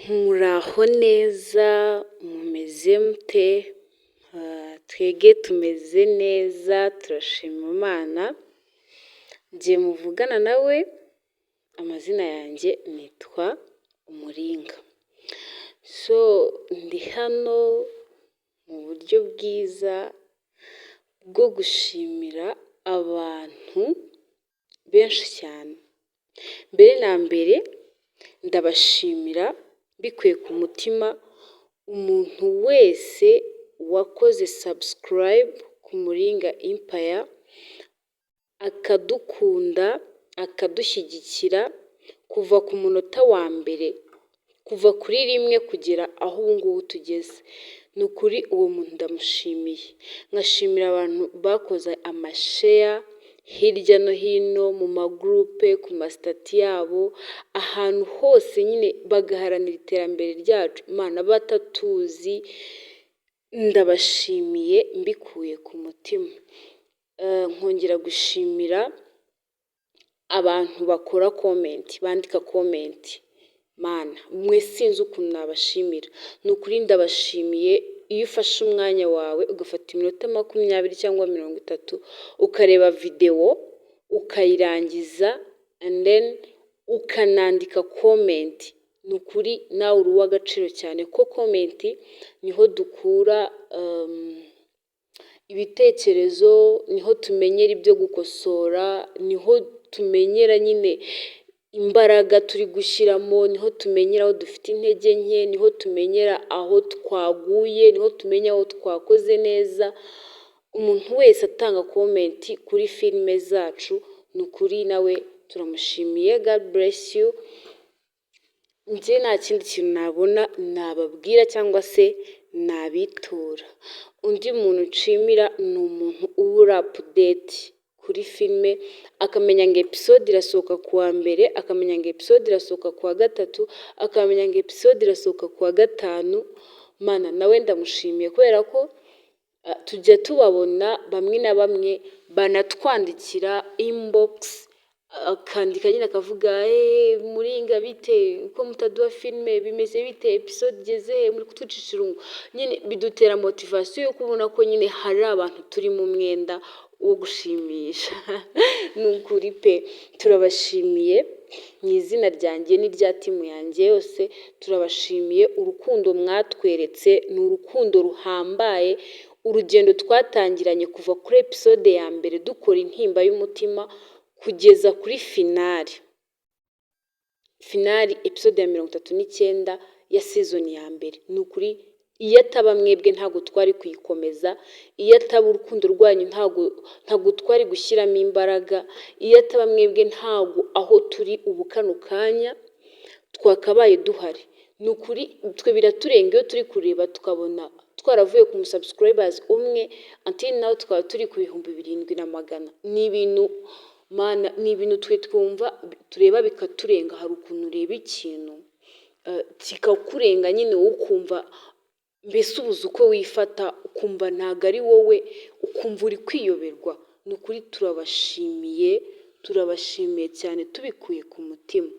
Muraho neza, mumeze mute? Twege tumeze neza, turashima Imana. Njye muvugana nawe, amazina yanjye nitwa Umuringa. Ndi hano mu buryo bwiza bwo gushimira abantu benshi cyane. Mbere na mbere ndabashimira mbikuye ku mutima umuntu wese wakoze subscribe ku Muringa Empire, akadukunda, akadushyigikira kuva ku munota wa mbere, kuva kuri rimwe kugera aho ubu ngubu tugeze. Ni ukuri uwo muntu ndamushimiye. Nkashimira abantu bakoze amashare hirya no hino mu magurupe, ku masitati yabo, ahantu hose nyine bagaharanira iterambere ryacu. Imana batatuzi, ndabashimiye mbikuye ku mutima. Nkongera gushimira abantu bakora comment, bandika comment. Mana, mwe sinzi ukuntu nabashimira. Ni ukuri ndabashimiye. Iyo ufashe umwanya wawe ugafata iminota 20 cyangwa 30 ukareba video ukayirangiza and then ukanandika comment, ni ukuri nawe uri uw'agaciro cyane, ko comment niho dukura ibitekerezo, niho tumenyera ibyo gukosora, niho tumenyera nyine imbaraga turi gushyiramo, niho tumenyera aho dufite intege nke, niho tumenyera aho twaguye, niho tumenya aho twakoze neza. Umuntu wese atanga comment kuri filime zacu, ni ukuri nawe turamushimiye. God bless you. Njye nta kindi kintu nabona nababwira cyangwa se nabitura. Undi muntu nshimira ni umuntu ubura update kuri filime, akamenya ngo episode irasohoka kuwa mbere, akamenya ngo episode irasohoka kuwa gatatu, akamenya ngo episode irasohoka kuwa gatanu. Mana, nawe ndamushimiye kubera ko tujya tubabona bamwe na bamwe banatwandikira inbox, akandika nyine akavuga Muringa bite, uko mutaduha filime bimeze bite, episode igeze he, muri kutwicisha irungu. Nyine bidutera motivation yo kubona ko nyine hari abantu turi mu mwenda wo gushimisha. Ni ukuri pe, turabashimiye mu izina ryanjye n'irya timu yanjye yose. Turabashimiye, urukundo mwatweretse ni urukundo ruhambaye. Urugendo twatangiranye kuva kuri episode ya mbere dukora intimba y'umutima kugeza kuri finali episode ya 39 ya season ya mbere. Ni ukuri iyo ataba mwebwe ntago twari kuyikomeza, iyo ataba urukundo rwanyu ntago twari gushyiramo imbaraga, iyo ataba mwebwe ntago aho turi ubu kano kanya twakabaye duhari. Ni ukuri twe biraturenga iyo turi kureba tukabona twaravuye ku musubscribers umwe until now twaba turi ku 7,700. Ni ibintu Mana, ni ibintu twe twumva tureba bikaturenga. Hari ukuntu ureba ikintu kikakurenga nyine ukumva mbese ubuze uko wifata, ukumva ntago ari wowe, ukumva uri kwiyoberwa. Ni ukuri turabashimiye cyane tubikuye ku mutima.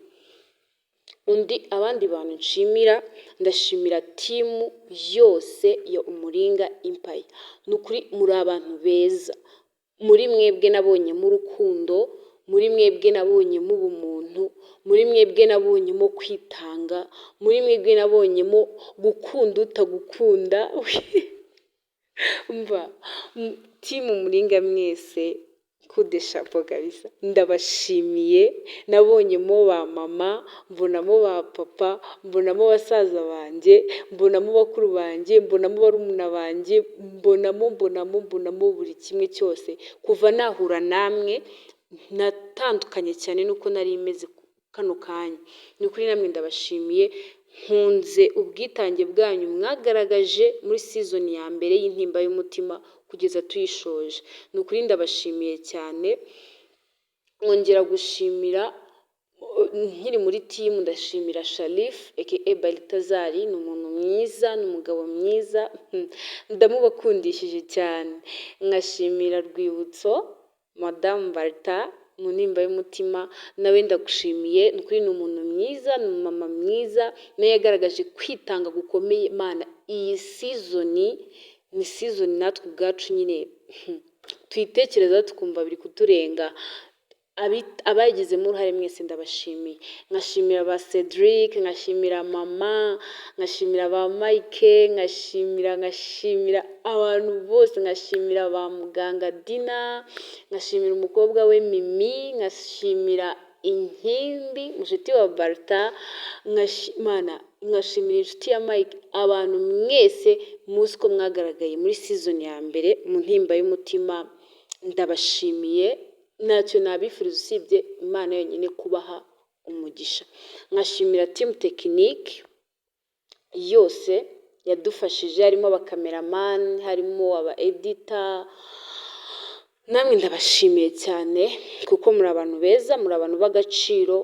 Abandi bantu nshimira, ndashimira timu yose ya Umuringa Empire. Ni ukuri muri abantu beza, muri mwebwe nabonye mu rukundo, muri mwebwe nabonye mu bumuntu, muri mwebwe nabonye mu kwitanga, muri mwebwe nabonye mu gukunda utagukunda. Umva, timu Muringa mwese kudeshapo kabisa, ndabashimiye. Nabonyemo ba mama, mbonamo ba papa, mbonamo basaza banjye, mbonamo bakuru banjye, mbonamo barumuna banjye, mbonamo buri kimwe cyose. Kuva nahura namwe natandukanye cyane nuko nari imeze kano kanya. Ni ukuri namwe ndabashimiye. Nkunze ubwitange bwanyu mwagaragaje muri season ya mbere y'intimba y'umutima kugeza tuyishoje. Ni ukuri ndabashimiye cyane. Nkongera gushimira nkiri muri timu, ndashimira Sharif aka Balitazari. Ni umuntu mwiza, ni umugabo mwiza, ndamubakundishije cyane. Nkashimira Rwibutso Madame Balta, mu nimba y'umutima nawe ndagushimiye, ni ukuri ni umuntu mwiza, ni umumama mwiza, nawe yagaragaje kwitanga gukomeye. Mana, iyi sizoni ni sizoni natwe ubwacu nyine tuyitekereza tukumva biri kuturenga. Abayigizemo uruhare mwese ndabashimiye, nkashimira ba Cedric, nkashimira mama, nkashimira ba Mike, nkashimira abantu bose, nkashimira ba muganga Dina, nkashimira umukobwa we Mimi, nkashimira Inkindi mushuti wa Barta, nkashimira inshuti ya Mike, abantu mwese muzi ko mwagaragaye muri season ya mbere mu ntimba y'umutima, ndabashimiye. Ntacyo nabifuriza usibye Imana yonyine kubaha umugisha. Nkashimira team tekinike yose yadufashije, harimo abakameramani, harimo aba editor, namwe ndabashimiye cyane kuko muri abantu beza, muri abantu b'agaciro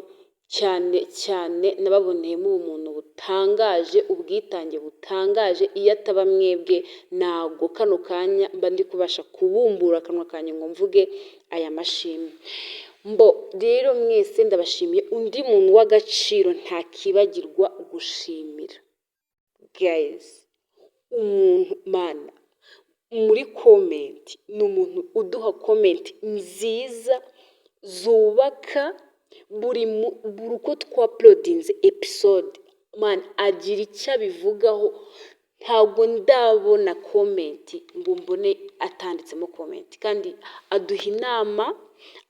cyane cyane. Nababoneyemo ubumuntu butangaje, ubwitange butangaje. Iyo ataba mwebwe ntago kano kanya mba ndi kubasha kubumbura akanwa kanjye ngo mvuge aya mashimwe. Rero mwese ndabashimiye. Undi muntu w'agaciro ntakibagirwa gushimira, guys, umuntu Mana muri comment, ni umuntu uduha comment nziza zubaka. Buri uko twaploadinze episode, man, agira icyo abivugaho. Ntabwo ndabona comment ngo mbone atanditsemo comment, kandi aduha inama,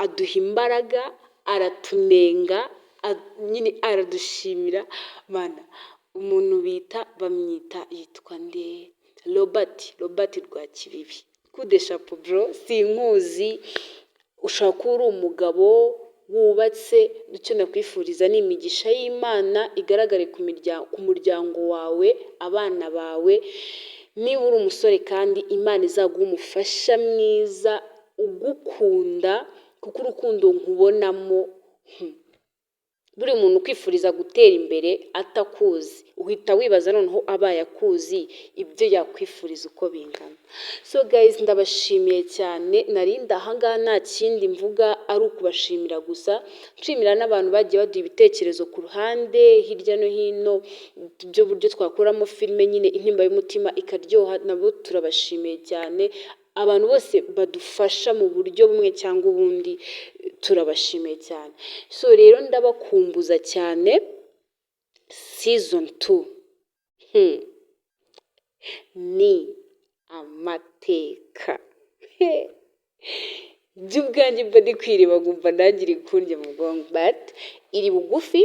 aduha imbaraga, aratunenga, nyine aradushimira. Mana, umuntu bamwita yitwa nde? Robert Rwakibibi. Kude chapeau bro, sinkuzi. Ushaka kuba uri umugabo wubatse, icyo nakwifuriza ni imigisha y'Imana igaragare ku muryango wawe, abana bawe. Niba uri umusore kandi Imana izaguha umufasha mwiza ugukunda, kuko urukundo nkubonamo buri muntu kwifuriza gutera imbere atakuzi, uhita wibaza noneho abaye akuzi ibyo yakwifuriza uko bingana. So guys, ndabashimiye cyane. Narinda ahangaha nta kindi mvuga ari ukubashimira gusa, nshimira n'abantu bagiye baduha ibitekerezo ku ruhande hirya no hino byo buryo twakoramo filime nyine intimba y'umutima ikaryoha. Nabo turabashimiye cyane. Abantu bose badufasha mu buryo bumwe cyangwa ubundi turabashimiye cyane. So rero ndabakumbuza cyane season 2 ni amateka. By'ubwanjye mba ndi kwireba ngumva nagira ikundya mu bwonko, but iri bugufi.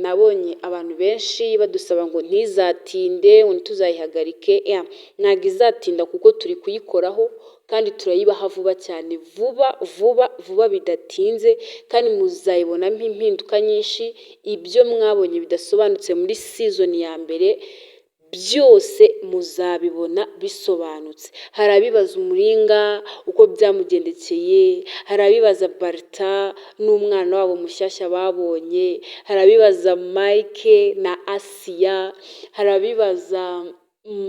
Nabonye abantu benshi badusaba ngo ntizatinde, ngo tuzayihagarike. Ntabwo izatinda kuko turi kuyikoraho kandi turayibaha vuba cyane, vuba bidatinze, kandi muzayibonamo impinduka nyinshi. Ibyo mwabonye bidasobanutse muri season ya mbere byose muzabibona bisobanutse. Hari abibaza Umuringa uko byamugendekeye, hari abibaza Barta n'umwana wabo mushyashya babonye, hari abibaza Mike na Asiya, hari abibaza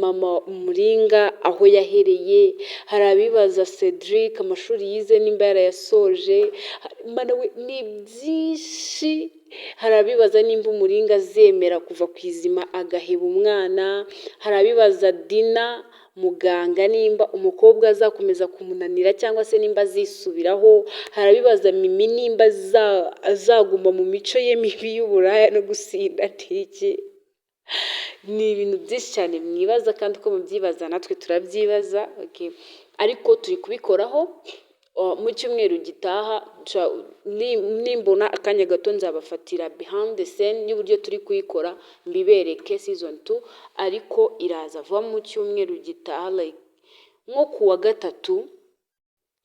mama Umuringa aho yahereye, hari abibaza Cedric amashuri yize nimba yarayasoje. Ni byinshi. Hari abibaza nimba Umuringa azemera kuva ku izima agaheba umwana, hari abibaza Dina muganga nimba umukobwa azakomeza kumunanira cyangwa se nimba azisubiraho, hari abibaza Mimi nimba azaguma mu mico ye mibi y'uburaya no gusinda tiki. Ni ibintu byinshi cyane mwibaza, kandi uko mubyibaza natwe turabyibaza. Ariko turi kubikoraho. Mu cyumweru gitaha nimbona akanya gato nzabafatira behind the scene y'uburyo turi kuyikora, mbibereke season 2, ariko iraza vuba mu cyumweru gitaha, like nko kuwa gatatu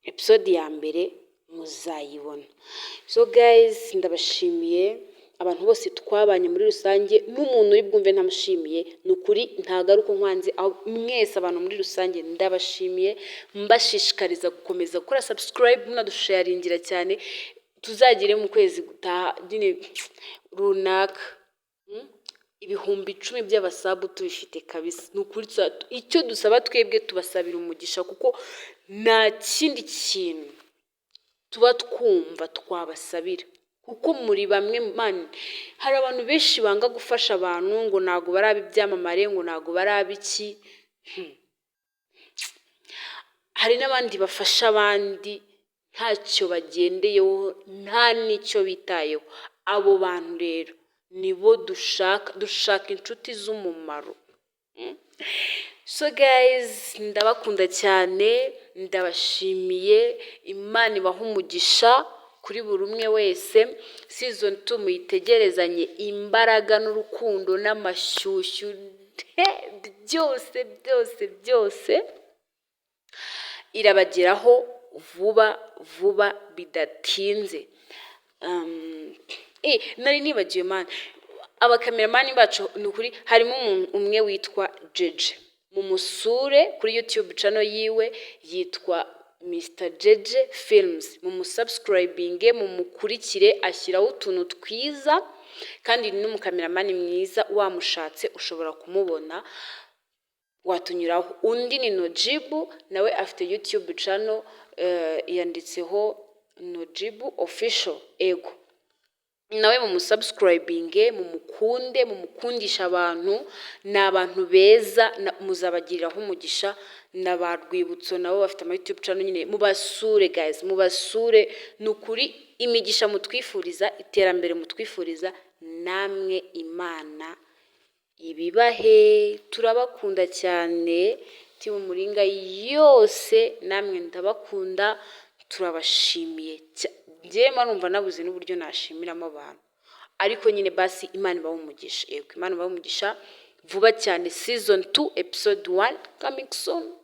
episode ya mbere muzayibona. So guys, ndabashimiye abantu bose twabanye muri rusange. N'umuntu uri bwumve ntamushimiye, ni ukuri ntagaruka nkwanze. Mwese abantu muri rusange ndabashimiye, mbashishikariza gukomeza gukora subscribe, munadusharingira cyane. Tuzagire mu kwezi gutaha runaka 10,000 by'abasabu tubifite kabisa. Ni ukuri icyo dusaba twebwe tubasabira umugisha, kuko nta kindi kintu tuba twumva twabasabira, kuko muri bamwe mani, hari abantu benshi banga gufasha abantu ngo ntago barabe ibyamamare, ngo ntago barabe iki. Hari n'abandi bafasha abandi ntacyo bagendeyeho, nta n'icyo bitayeho. Abo bantu rero nibo dushaka inshuti z'umumaro. So guys, ndabakunda cyane, ndabashimiye, Imana ibaha umugisha kuri buri umwe wese. Season 2 muyitegerezanye imbaraga n'urukundo n'amashyushyu byose irabageraho vuba bidatinze. Nari nibagiwe man, abakameramani bacu nukuri harimo umuntu umwe witwa Jeje, mumusure kuri YouTube channel yiwe yitwa Mr Jeje Films, mumusubscribinge, mumukurikire, ashyiraho utuntu twiza kandi ni n'umukameramani mwiza, wamushatse ushobora kumubona watunyuraho. Undi ni Nojibu, nawe afite YouTube channel yanditseho Nojibu Official ego, nawe mumusubscribinge, mumukunde, mumukundisha abantu, n'abantu beza, muzabagiriraho umugisha. N'aba Rwibutso nabo bafite ama YouTube channel nyine, mubasure guys, mubasure. Nukuri imigisha mutwifuriza, iterambere mutwifuriza, namwe Imana ibibahe. Turabakunda cyane, Team Muringa yose, namwe ndabakunda, turabashimiye. Njye numva nabuze n'uburyo nashimiramo abantu, ariko nyine basi Imana ibaha umugisha. Yego, Imana ibaha umugisha vuba cyane. Season 2 episode 1 coming soon.